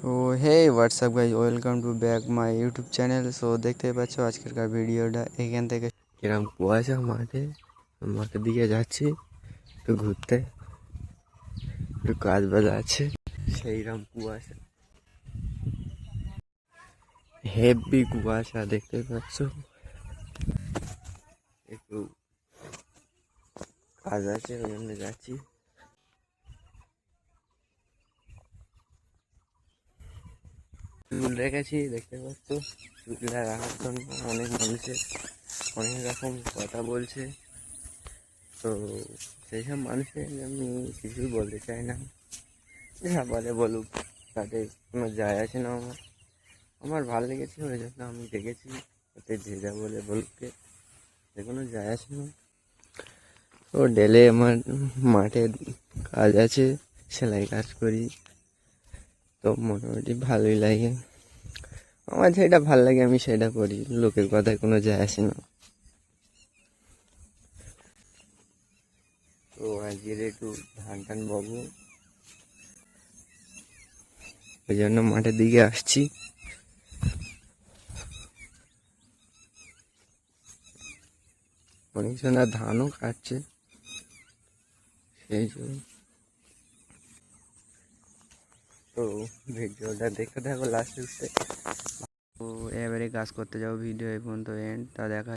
তো hey what's up guys, welcome to back my YouTube channel. So দেখতে পাচ্ছ আজকেরকার ভিডিওটা এখান থেকে কিরম কুয়াশা মাঠের দিকে যাচ্ছি একটু ঘুরতে, একটু কাজ বাজ আছে, সেইরকম কুয়াশা, হেভি কুয়াশা দেখতে পাচ্ছ। একটু কাজ আছে ওই জন্য যাচ্ছি। চুল রেখেছি দেখতে পাচ্ছ, চুলটা রাখার জন্য অনেক মানুষের অনেক রকম কথা বলছে। তো সেই সব মানুষের আমি কিছুই বলতে চাই না, যা বলে বলুক, তাতে কোনো যায় আসে না। আমার ভালো লেগেছে ওই জন্য আমি দেখেছি, ওতে যে যা বলে বলুককে, যে কোনো যায় আসে না। তো ডেলে আমার মাঠে কাজ আছে, সেলাই কাজ করি, তো মোটামুটি ভালোই লাগে। আমার যেটা ভালো লাগে আমি সেটা করি, লোকের কথায় কোনো যায় আসে না। তো আজকের একটু ধান টান ববো, ওই জন্য মাঠের দিকে আসছি। অনেক জনা ধানও কাটছে, সেই জন্য। তো ভিডিওটা দেখতে থাকো লাস্ট অবধি। তো এবারে কাজ করতে যাবো, ভিডিও এই পর্যন্ত এন্ড, তা দেখা।